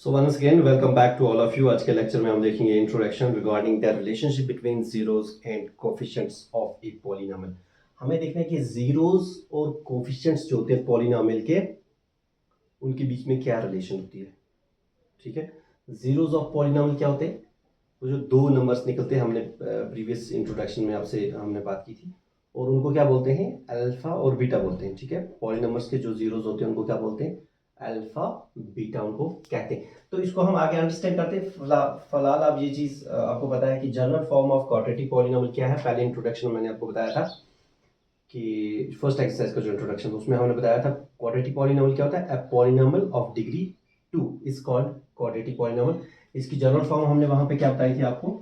So once again welcome back to all of you. आज के lecture में हम देखेंगे introduction regarding the relationship between zeros and coefficients of a polynomial. हमें देखना है कि जीरोस और कोफिशिएंट्स जो होते हैं पॉलिनोमियल के, उनके बीच में क्या रिलेशन होती है। ठीक है, जीरोस ऑफ पॉलिनोमियल क्या होते हैं? वो जो दो नंबर्स निकलते हैं, हमने प्रीवियस इंट्रोडक्शन में आपसे हमने बात की थी, और उनको क्या बोलते हैं? अल्फा और बीटा बोलते हैं। ठीक है, पॉलिनोमियल्स के जो जीरोस होते हैं उनको क्या बोलते हैं? अल्फा बीटा उनको कहते हैं। तो इसको हम आगे अंडरस्टैंड करते हैं। फिलहाल आप ये चीज आपको पता है कि general form of quadratic polynomial क्या है। पहले इंट्रोडक्शन में मैंने आपको बताया था कि फर्स्ट एक्सरसाइज का जो इंट्रोडक्शन था उसमें हमने बताया था क्वाड्रेटिक पॉलिनोमियल क्या होता है। A polynomial of degree 2 is called quadratic polynomial. इसकी जनरल फॉर्म हमने वहां पे क्या बताई थी आपको?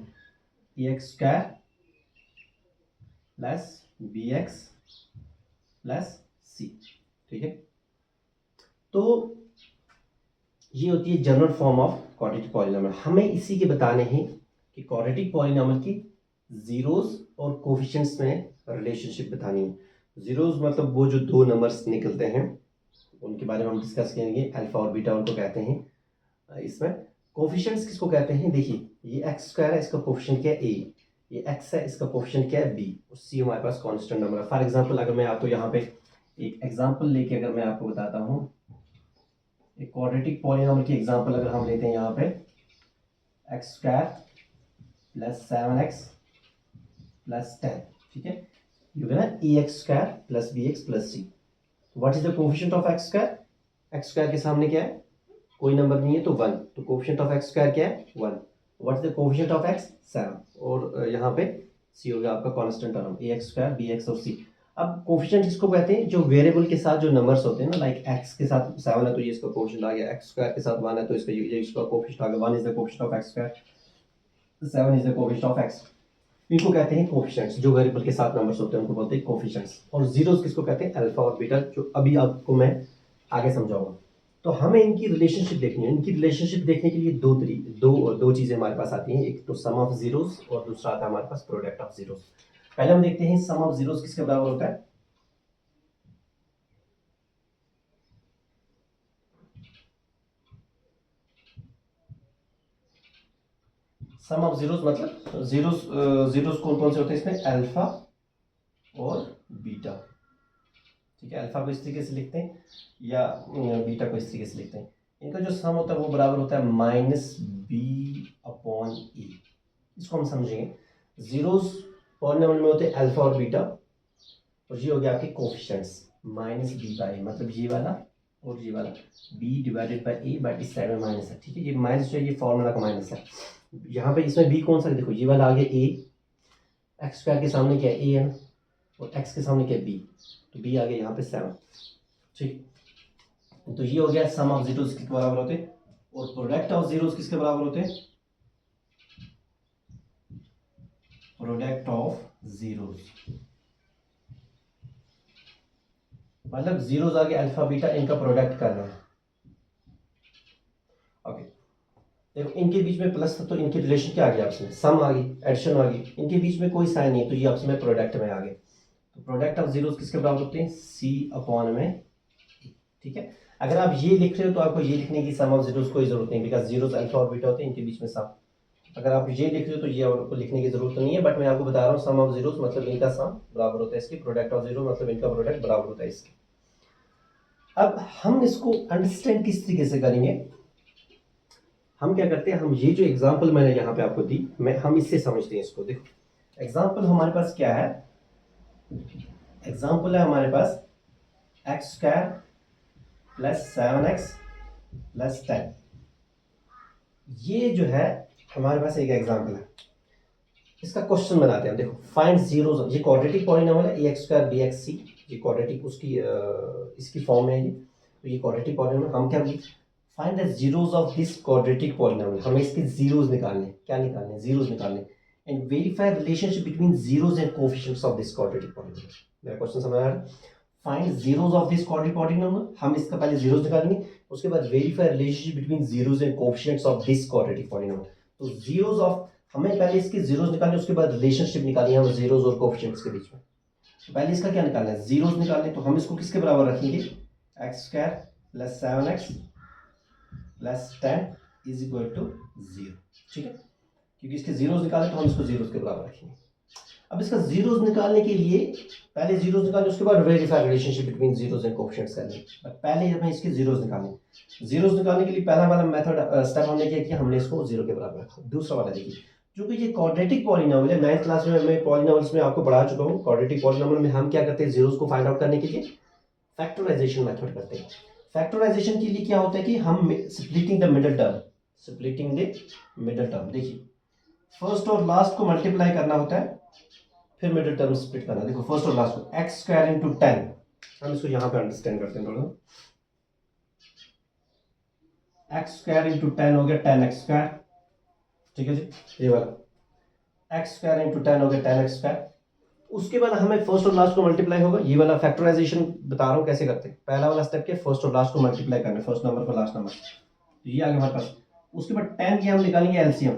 X square plus b x plus c. ठीक है, तो ये होती है general form of quadratic polynomial. हमें इसी के बताने हैं कि क्वाड्रेटिक पॉलिनोमियल की जीरोस और कोफिशिएंट्स में रिलेशनशिप बतानी है। जीरोस मतलब वो जो दो नंबर्स निकलते हैं उनके बारे में हम डिस्कस करेंगे। अल्फा और बीटा उनको कहते हैं। इसमें कोफिशिएंट्स किसको कहते हैं? देखिए, ये एक्स स्क्वायर है, इसका कोफिशिएंट क्या है? ए। ये एक्स है, इसका कोफिशिएंट क्या है? बी। और सी हमारे पास कांस्टेंट नंबर है। फॉर एग्जांपल अगर मैं आपको यहाँ पे एक एग्जांपल लेके अगर मैं आपको बताता हूँ, एक क्वाड्रेटिक पॉलिनोमियल की एग्जांपल अगर हम लेते हैं यहाँ पे, x square plus 7x plus 10। ठीक है, you can a x square plus b x plus c. What is the coefficient of x square? X square के सामने क्या है? कोई नंबर नहीं है तो 1, तो कोफिशिएंट ऑफ एक्स स्क्वायर क्या है? 1। What is the coefficient of x? 7। और यहाँ पे सी हो गया आपका कांस्टेंट टर्म, ए एक्स स्क्वायर बी एक्स और सी। अब कोफिशिएंट किसको कहते हैं? जो वेरिएबल के साथ जो नंबर्स होते हैं ना, लाइक एक्स के साथ 7 है तो ये इसका कोफिशिएंट आ गया, एक्स स्क्वायर के साथ 1 है तो इसका ये इसका कोफिशिएंट आ गया। 1 is the coefficient of x square, 7 is the coefficient of x. इनको कहते हैं कोफिशिएंट्स। जो वेरिएबल के साथ नंबर्स होते हैं उनको बोलते हैं कोफिशिएंट्स। और जीरोस किसको कहते हैं? अल्फा और बीटा, जो अभी आपको मैं आगे समझाऊंगा। तो हमें इनकी रिलेशनशिप देखनी है। इनकी रिलेशनशिप देखने के लिए दो चीजें हमारे पास आती हैं। एक तो सम ऑफ जीरोस और दूसरा आता है हमारे पास प्रोडक्ट ऑफ जीरोस। पहले हम देखते हैं सम ऑफ जीरोस किसके बराबर होता है। सम ऑफ जीरोस मतलब जीरोस कौन कौन से होते हैं इसमें? अल्फा और बीटा। ठीक है, अल्फा को इस तरीके से लिखते हैं या बीटा को इस तरीके से लिखते हैं। इनका जो सम होता है वो बराबर होता है माइनस बी अपॉन ए। इसको हम समझेंगे। जीरोस पॉलिनोमियल में होते हैं अल्फा और बीटा, और ये हो गया आपके coefficients minus b by a, मतलब ये वाला और ये वाला b divided by a, but इस साइड में माइनस है। ठीक है, ये माइनस जो है ये फॉर्मूला का माइनस है। यहाँ पे इसमें बी कौन सा है? देखो ये वाला आगे ए, एक्स स्क्वायर के सामने क्या है? ए है, और एक्स के सामने क्या है? बी, तो बी आ गया यहाँ पे 7। ठीक, तो ये हो गया सम ऑफ जीरोस किसके बराबर होते हैं, और प्रोडक्ट ऑफ जीरोस किसके बराबर होते हैं? प्रोडक्ट ऑफ जीरोस मतलब जीरोस आगे अल्फा बीटा, इनका प्रोडक्ट करना है। ओके, देखो इनके बीच में प्लस था तो इनकी रिलेशन क्या आ गई आपस में? सम आ गई, एडिशन आ गई। इनके बीच में कोई साइन नहीं है तो ये आपस में प्रोडक्ट में आ गए। तो प्रोडक्ट ऑफ जीरोस किसके बराबर होते हैं? सी अपॉन में। ठीक है, अगर आप ये लिख रहे हो तो आपको ये लिखने की सम ऑफ जीरोस कोई जरूरत नहीं, बिकॉज जीरोस अल्फा और बीटा होते हैं, इनके बीच में सम। अगर आप ये लिख रहे हो तो ये आपको लिखने की जरूरत नहीं है, बट मैं आपको बता रहा हूँ सम ऑफ जीरोस मतलब इनका सम बराबर होता है इसके, प्रोडक्ट ऑफ जीरो मतलब इनका प्रोडक्ट बराबर होता है इसके। अब हम इसको अंडरस्टैंड किस तरीके से करेंगे? हम क्या करते हैं, हम ये जो एग्जांपल मैंने यहाँ पे आपको दी, हम इससे समझते हैं इसको। देखो एग्जांपल हमारे पास क्या है? एग्जांपल है हमारे पास x square plus 7x plus 10। ये जो है हमारे पास एक एग्जांपल है, इसका क्वेश्चन बनाते हैं। देखो फाइंड जीरोस, ये क्वाड्रेटिक पॉलिनोमियल है, ए एक्स स्क्वायर बी एक्स सी, ये क्वाड्रेटिक उसकी इसकी फॉर्म है ये। तो ये क्वाड्रेटिक पॉलिनोमियल, हम क्या find the zeros of this quadratic polynomial. हमें इसके जीरोस निकालने, क्या निकालने? जीरोस निकालने। And verify relationship between zeros and coefficients of this quadratic polynomial. मेरा क्वेश्चन समझ आ रहा है? Find zeros of this quadratic polynomial, हम इसका पहले जीरोस निकालेंगे, उसके बाद verify relationship between zeros and coefficients of this quadratic polynomial. तो जीरोस ऑफ, हमें पहले इसके जीरोस निकालने, उसके बाद रिलेशनशिप निकालिए हम जीरोस और कोएफिशिएंट्स के बीच में। तो पहले इसका क्या निकालना है? जीरोस निकालने। तो हम इसको किसके बराबर रखेंगे? X square plus 7x plus 10 is equal to 0, ठीक है, क्योंकि इसके जीरोस निकाले तो हम इसको जीरोस के बराबर रखेंगे। अब इसका जीरोस निकालने के लिए पहले जीरोस निकालें, उसके बाद verify relationship between zeros and coefficients करनी है। बट पहले हमें इसके जीरोस निकालने। जीरोस निकालने के लिए पहला वाला मेथड स्टेप हमने क्या किया, हमने इसको 0 के बराबर रखा। दूसरा वाला देखिए, क्योंकि ये क्वाड्रेटिक पॉलिनोमियल है, 9th क्लास में मैं पॉलिनोमियल्स में आपको पढ़ा चुका हूँ। क्वाड्रेटिक पॉलिनोमियल में हम क्या करते हैं, जीरोस को फाइंड आउट करने के लिए फैक्टराइजेशन मेथड करते हैं। फैक्टराइजेशन के लिए क्या होता है कि हम स्प्लिटिंग द मिडिल टर्म, देखिए फर्स्ट और लास्ट को मल्टीप्लाई करना होता है, फिर मिडिल टर्म स्प्लिट करना। देखो फर्स्ट और लास्ट को एक्स स्क्वायर इंटू 10, हम इसको यहां पे अंडरस्टैंड करते हैं थोड़ा। एक्स स्क्वायर इंटू 10 हो गया 10x स्क्वायर, ठीक है जी, ये वाला एक्स स्क्वायर इंटू 10 हो गया 10x स्क्वायर। उसके बाद हमें फर्स्ट और लास्ट को मल्टीप्लाई होगा। ये वाला फैक्टराइजेशन बता रहा हूँ कैसे करते हैं। पहला वाला स्टेप क्या, फर्स्ट और लास्ट को मल्टीप्लाई करना है, फर्स्ट नंबर को लास्ट नंबर, तो ये आ गया हमारे पास। उसके बाद 10 की हम निकालेंगे एलसीएम,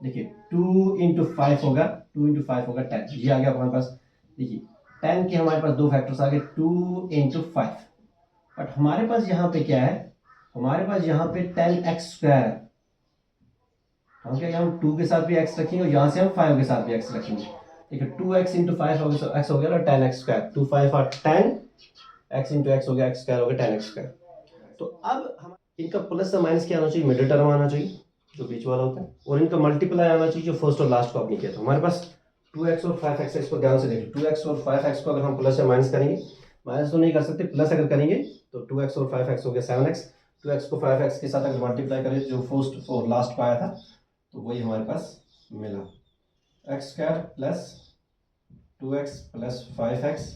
देखिए 2 इंटू 5 होगा, 2 इंटू 5 होगा 10, ये आ गया हमारे पास। देखिए 10 के हमारे पास दो फैक्टर्स आ गए, 2 इंटू 5। बट हमारे पास यहाँ पे क्या है, हमारे पास यहाँ पे 10x स्क्वायर है। हम क्या, हम 2 के साथ भी x रखेंगे और यहाँ से हम 5 के साथ भी x रखेंगे। देखिए 2x इंटू 5 हो गया, x हो गया 10x स्क्वायर, 2 5 और 10, x इंटू x हो गया, x स्क्वायर हो गया 10x स्क्वायर। तो अब हम इनका प्लस या माइनस क्या आना चाहिए, मिडिल टर्म आना चाहिए जो बीच वाला होता है, और इनका मल्टीप्लाई आना चाहिए जो फर्स्ट और लास्ट को आपने किया था। हमारे पास 2x और 5x, इसको ध्यान से देखिए, 2x और 5x को अगर हम प्लस या माइनस करेंगे, माइनस तो नहीं कर सकते, प्लस अगर करेंगे तो 2x और 5x हो गया 7x। 2x को 5x के साथ अगर मल्टीप्लाई करें जो फर्स्ट और लास्ट को आया था, तो वही हमारे पास मिला, X square plus 2x plus 5x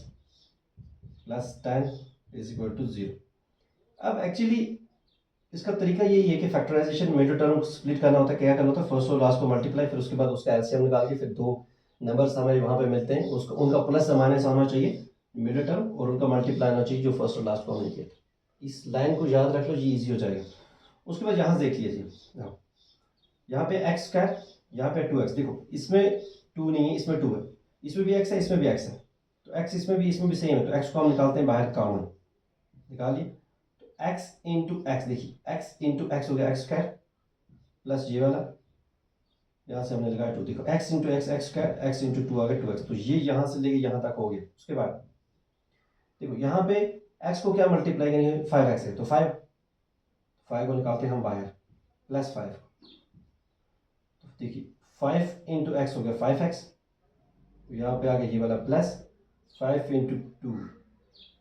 plus 10 is equal to 0। अब एक्चुअली इसका तरीका यही है कि फैक्टराइजेशन मिडिल टर्म को स्प्लिट करना होता है। क्या करना होता है, फर्स्ट और लास्ट को मल्टीप्लाई, फिर उसके बाद उसका एलसीएम निकाल के फिर दो नंबर्स हमें वहाँ पे मिलते हैं, उसका उनका प्लस या माइनस होना चाहिए मिडिल टर्म, और उनका मल्टीप्लाई होना चाहिए जो फर्स्ट और लास्ट को हमने किया था। इस लाइन को याद रख लो जी, इजी हो जाएगा। उसके बाद यहाँ से देख लीजिए, यहाँ पे एक्स स्क्वायर, यहाँ पे 2x, देखो इसमें 2 नहीं है, इसमें 2 है, इसमें भी x है, इसमें भी x है, तो x इसमें भी सेम है, तो x को हम निकालते हैं बाहर, कॉमन निकालिए, तो x इंटू एक्स, देखिए x इंटू एक्स हो गया x स्क्वायर प्लस ये वाला, यहाँ से हमने लगाया 2, देखो x into x x square, x into 2 आ गया 2x, तो ये यहाँ से लेके यहाँ तक हो गया। उसके बाद देखो यहाँ पे x को क्या मल्टीप्लाई करेंगे, 5x है, तो 5 को निकालते हैं हम बाहर, प्लस 5, देखिए 5 इंटू एक्स हो गया 5x, तो यहाँ पे आ गया ये वाला प्लस 5 इंटू 2,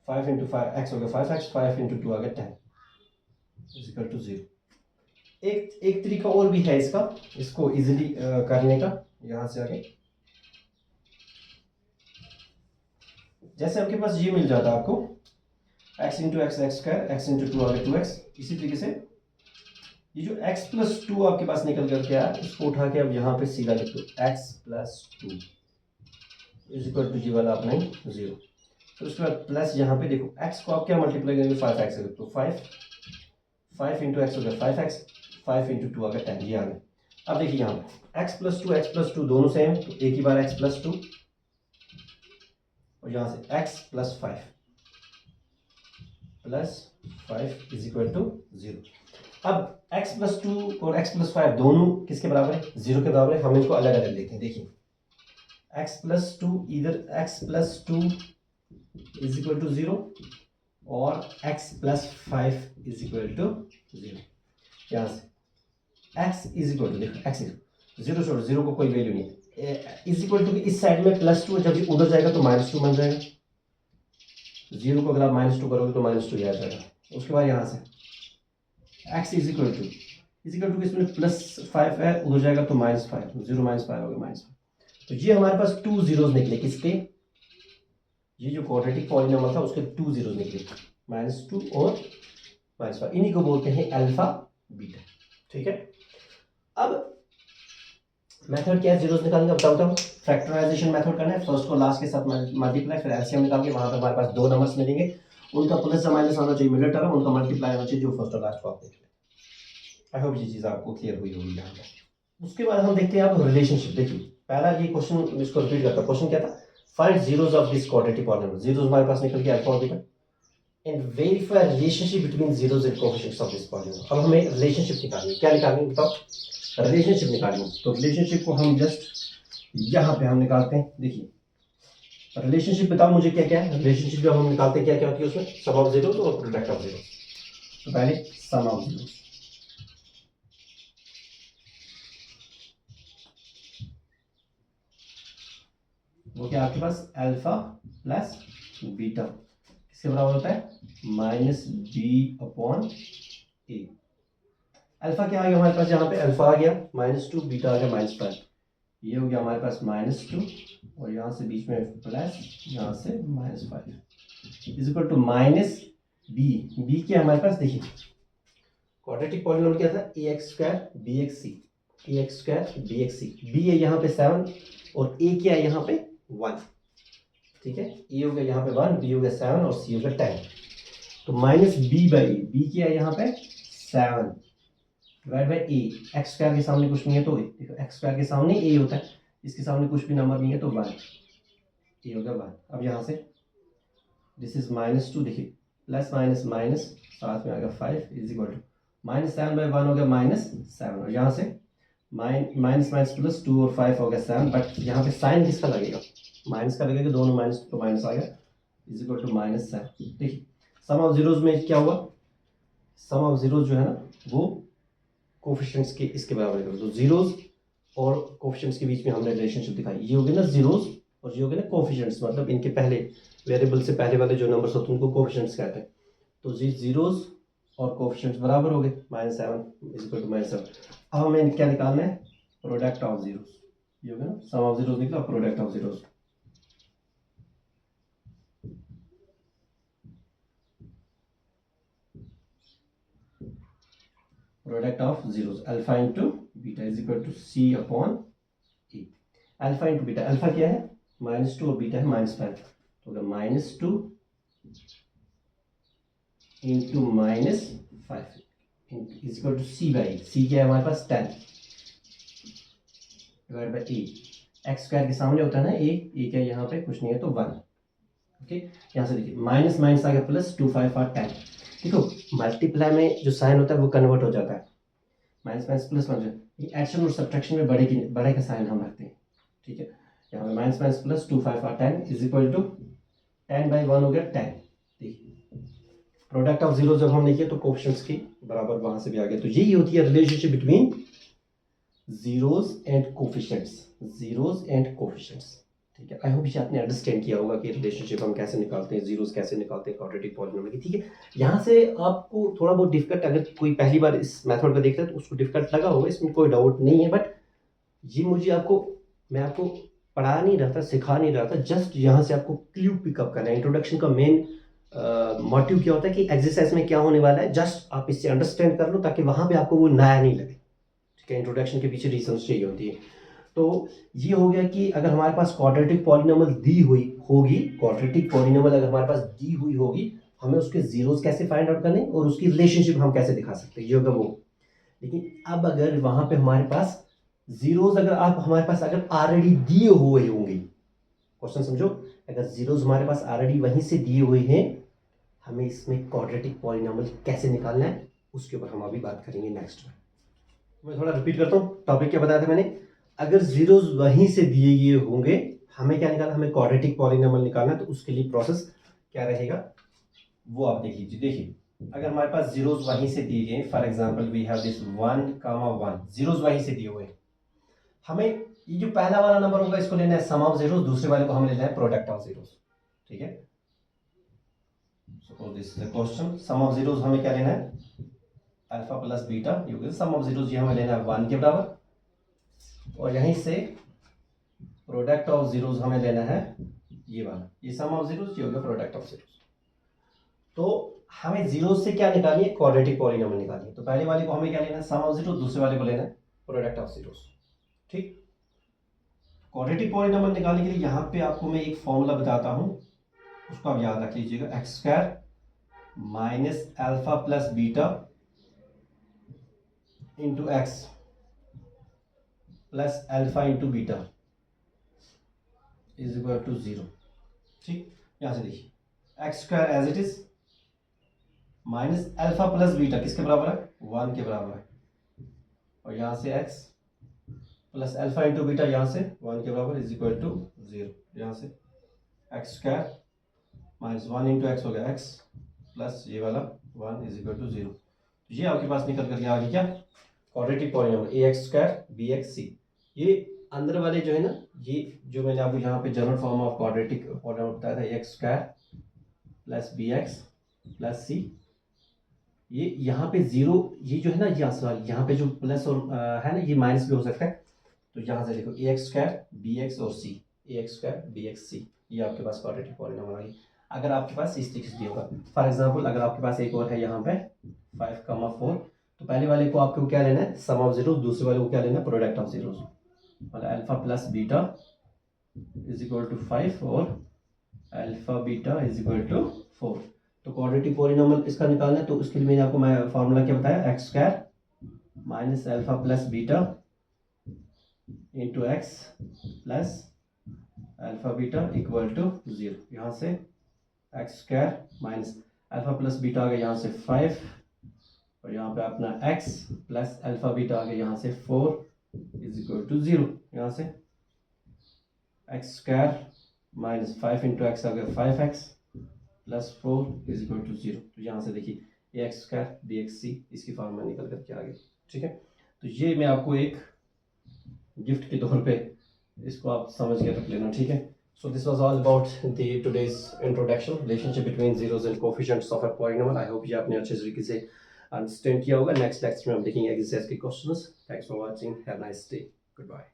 5 इंटू 5x हो गया 5x, 5 इंटू 2 आ गया 10 इज इक्वल टू 0। एक तरीका और भी है इसको इजीली करने का। यहाँ से आगे जैसे आपके पास ये मिल जाता है आपको x into x x square, x into 2 आ गया 2x, इसी तरीके से ये जो x प्लस 2 आपके पास निकल कर क्या है, इसको उठा के अब यहाँ पे सीधा लिख दो, x plus 2 is equal to जी वाला अपना 0। तो उसके बाद प्लस यहाँ पे देखो x को आप क्या मल्टीप्लाई करेंगे, 5x से, तो 5 इंटू एक्स हो गया 5x, 5 इंटू 2 आ गया 10, ये आ गया। अब देखिए यहाँ x प्लस 2 दोनों सेम, तो एक ही बार x प्लस 2 और यहाँ से x plus 5 is equal to 0। अब x प्लस 2 और x प्लस 5 दोनों किसके बराबर है, 0 के बराबर है। हम इनको अलग अलग लेते हैं, देखिए x प्लस 2, इधर x plus 2 is equal to 0 और x plus 5 is equal to 0। यहाँ से x इज इक्वल टू, देखो x 0 छोड़ो, 0 को कोई वैल्यू नहीं, इज इक्वल टू इस साइड में प्लस 2, जब उधर जाएगा तो -2 बन जाएगा, 0 को अगर आप -2 करोगे तो -2 आ जाएगा। उसके बाद यहाँ से x इज इक्वल टू इसमें +5 है, उधर जाएगा तो -5, 0 -5 हो गया -5। तो ये हमारे पास 2 जीरोस निकले, किसके, ये जो क्वाड्रेटिक पॉलिनोमियल था उसके 2 जीरोस निकले, -2 और -5, इन्हीं को बोलते हैं अल्फा बीटा। ठीक है, अब मेथड क्या है जीरोस निकालने का, बताओ। फैक्टराइजेशन मेथड करना है, फर्स्ट को लास्ट के साथ मल्टीप्लाई, फिर एलसीएम निकाल के वहां पर हमारे पास दो नंबर्स मिलेंगे, उनका प्लस या माइनस आना चाहिए मिडिल टर्म, उनका मल्टीप्लाई होना चाहिए जो फर्स्ट और लास्ट को आप देख लें। आई होप ये चीज़ आपको क्लियर हुई होगी यहाँ पर। उसके बाद हम देखते हैं आप रिलेशनशिप। देखिए पहला ये क्वेश्चन, इसको रिपीट करता, क्वेश्चन क्या था, find zeros of this quadratic polynomial. Zeros हमारे पास निकल के अल्फा और beta, and verify relationship between zeros and coefficients of this polynomial. अब हमें रिलेशनशिप निकालनी है। क्या निकालनी है बताओ? रिलेशनशिप निकालनी है। तो रिलेशनशिप को हम जस्ट यहाँ पे हम निकालते हैं। देखिए रिलेशनशिप बताओ मुझे क्या क्या है। रिलेशनशिप जब हम निकालते हैं क्या क्या होती है उसमें? सम ऑफ जीरोस और प्रोडक्ट ऑफ जीरोस। तो पहले सम ऑफ जीरोस, वो क्या आपके पास अल्फा प्लस बीटा किसके बराबर होता है? Minus B upon A. Alpha क्या आ गया हमारे पास? यहाँ पे अल्फा आ गया -2, बीटा आ गया -5। ये हो गया हमारे पास -2 और यहाँ से बीच में प्लस, यहाँ से -5 is equal to minus B. B क्या हमारे पास? देखिए क्वाड्रेटिक पॉलिनोमियल क्या था? ax² bxc, ax² bxc। B है यहाँ पे 7 और ए क्या है यहाँ पे? 1। ठीक है, ए हो गया यहाँ पे 1, बी हो गया 7 और सी हो गया 10। तो माइनस बी बाई बी क्या है यहाँ पे? 7 divide by a. X square के सामने कुछ नहीं है तो देखो एक्स स्क्वायर के सामने ए होता है, इसके सामने कुछ भी नंबर नहीं है तो 1, ए हो गया 1। अब यहाँ से दिस इज -2, देखिए प्लस माइनस माइनस साथ में आ गया 5 इज इक्वल टू -7 बाई 1 हो गया -7 और यहाँ से माइनस माइनस प्लस 2 और 5 हो गया 7। बट यहाँ पे साइन किसका लगेगा? माइनस का लगेगा, दोनों माइनस तो माइनस आ गया इज इक्वल टू -7। देखिए सम ऑफ जीरोस में क्या हुआ? सम ऑफ जीरोस जो है ना वो कोफिशिएंट्स के इसके बराबर करो। तो जीरोस और कोफिशिएंट्स के बीच में हमने रिलेशनशिप दिखाई। ये हो गए ना जीरोस और ये हो गए ना कोफिशिएंट्स, मतलब इनके पहले वेरिएबल से पहले वाले जो नंबर्स होते हैं उनको कोफिशिएंट्स कहते हैं। तो जी जीरोस और कोफिशिएंट्स बराबर हो गए, -7 इज इक्वल टू -7। अब हमें क्या निकालना है? Product of zeros. ये हो गया ना सम ऑफ जीरोस निकला, product of zeros. Product of zeros alpha into beta is equal to C upon A. Alpha into beta, alpha क्या है? -2 और बीटा है -5। तो अगर -2 into -5 is equal to c by c क्या है हमारे पास? 10 divide by a. X square के सामने होता है ना ए क्या यहाँ पे कुछ नहीं है तो 1। ओके, यहाँ से देखिए माइनस माइनस आ गया प्लस, 2 5 और 10। देखो मल्टीप्लाई में जो साइन होता है वो कन्वर्ट हो जाता है, माइनस माइनस प्लस बन जाए। एडिशन और सब्ट्रैक्शन में बड़े का साइन हम रखते हैं। ठीक है, यहाँ पे माइनस माइनस प्लस 2 5 और 10 इज इक्वल टू 10 बाई 1 हो गया 10। देखिए प्रोडक्ट ऑफ जीरो जब हमने किया तो कोफिशिएंट्स की बराबर वहां से भी आ गया। तो यही होती है relationship between zeros and coefficients, zeros and coefficients. ठीक है, आई होप ये आपने अंडरस्टैंड किया होगा कि रिलेशनशिप हम कैसे निकालते हैं, जीरोस कैसे निकालते हैं क्वाड्रेटिक पॉलिनोमियल की। ठीक है, यहाँ से आपको थोड़ा बहुत डिफिकल्ट, अगर कोई पहली बार इस मेथड को देखता है तो उसको डिफिकल्ट लगा होगा, इसमें कोई डाउट नहीं है। बट ये मैं आपको पढ़ा नहीं रहा था, सिखा नहीं रहा था, जस्ट यहाँ से आपको क्लू पिकअप करना है। इंट्रोडक्शन का मेन मोटिव क्या होता है कि एक्सरसाइज में क्या होने वाला है, जस्ट आप इससे अंडरस्टैंड कर लो ताकि वहां पे आपको वो नया नहीं लगे। ठीक है, इंट्रोडक्शन के पीछे रीजन चाहिए होती है। तो ये हो गया कि अगर हमारे पास क्वाड्रेटिक पॉलिनोमियल दी हुई होगी, क्वाड्रेटिक पॉलिनोमियल अगर हमारे पास दी हुई होगी, हमें उसके जीरोस कैसे फाइंड आउट करने और उसकी रिलेशनशिप हम कैसे दिखा सकते हैं, ये होगा वो। लेकिन अब अगर वहां पे हमारे पास जीरोस हमारे पास अगर ऑलरेडी दिए हुए होंगे, क्वेश्चन समझो, अगर जीरोस हमारे पास ऑलरेडी वहीं से दिए हुए हैं, हमें इसमें क्वाड्रेटिक पॉलिनोमियल कैसे निकालना है उसके ऊपर हम अभी बात करेंगे नेक्स्ट में। मैं थोड़ा रिपीट करता हूँ, टॉपिक क्या बताया था मैंने? अगर जीरोस वहीं से दिए गए होंगे, हमें क्या निकालना? हमें क्वाड्रेटिक पॉलिनोमियल निकालना है। तो उसके लिए प्रोसेस क्या रहेगा वो आप देख लीजिए। देखिए अगर हमारे पास जीरोस वहीं से दिए गए, for example we have this 1, zeros वहीं से दिए हुए हैं, हमें ये जो पहला वाला नंबर होगा इसको लेना है सम ऑफ जीरोस, दूसरे वाले को हमें लेना है प्रोडक्ट ऑफ जीरोस। ठीक है, suppose this is the question, sum of zeros हमें क्या लेना है? Alpha plus beta, sum of zeros ये हमें लेना है 1 के बराबर, और यहीं से प्रोडक्ट ऑफ जीरोस हमें लेना है ये वाला, ये सम ऑफ जीरोस, ये हो गया प्रोडक्ट ऑफ जीरोस। तो हमें जीरोस से क्या निकालनी है? क्वाड्रेटिक पॉलिनोमियल निकालनी है। तो पहले वाले को हमें क्या लेना है? सम ऑफ जीरोस, दूसरे वाले को लेना है प्रोडक्ट ऑफ जीरोस। ठीक, क्वाड्रेटिक पॉलिनोमियल निकालने के लिए यहाँ पे आपको मैं एक फॉर्मूला बताता हूँ, उसको आप याद रख लीजिएगा। X square minus alpha plus beta into x plus alpha into beta is equal to 0। ठीक, यहां से देखिए X square as it is minus alpha plus beta किसके बराबर है, 1 के बराबर है, और यहाँ से x plus alpha into beta यहाँ से 1 के बराबर इज इक्वल टू 0, यहाँ से x square minus 1 into x हो गया x प्लस ये वाला 1 इज इक्वल टू 0। ये आपके पास निकल कर आ गया क्या, quadratic polynomial ax square bx c। ये अंदर वाले जो है ना, ये जो मैंने आपको यहाँ पे general form of quadratic polynomial बताया था, ax square plus bx plus c, ये यहाँ पे 0, ये जो है ना यहाँ पे जो प्लस और है ना, ये माइनस भी हो सकता है। तो यहाँ से देखो ax स्क्वायर bx और c, ax square bx c, ये आपके पास क्वाड्रेटिक पॉलिनॉमियल आ गई। अगर आपके पास इस तरीके से दिया होगा, फॉर एग्जांपल अगर आपके पास एक और है यहाँ पे 5,4, तो पहले वाले को आपको क्या लेना है, सम ऑफ जीरोस, दूसरे वाले को क्या लेना है, प्रोडक्ट ऑफ जीरोस, मतलब alpha plus beta is equal to 5 और alpha beta is equal to 4। तो क्वाड्रेटिक पॉलिनॉमियल इसका निकालना है, तो उसके लिए मैंने आपको मैं फार्मूला क्या बताया, x square minus alpha plus beta into x plus alpha beta equal to 0। यहाँ से x square minus alpha plus beta आ गया यहाँ से 5, और यहाँ पे अपना x प्लस अल्फा बीटा आ गया यहाँ से 4 इज इक्वल टू 0। यहाँ से x square minus 5 into x आ गया 5x plus 4 is equal to 0। तो यहाँ से देखिए एक्स स्क्वायर bx c, इसकी फॉर्मूला निकल करके आ गई। ठीक है, तो ये मैं आपको एक गिफ्ट के तौर पे इसको आप समझ के रख लेना। ठीक है, so this was all about the today's introduction relationship between zeros and coefficients of a polynomial। I hope ये आपने अच्छे तरीके से अंडरस्टैंड किया होगा। नेक्स्ट लेक्चर में हम देखेंगे एक्सरसाइज के questions. Thanks for watching, have a nice day, good bye.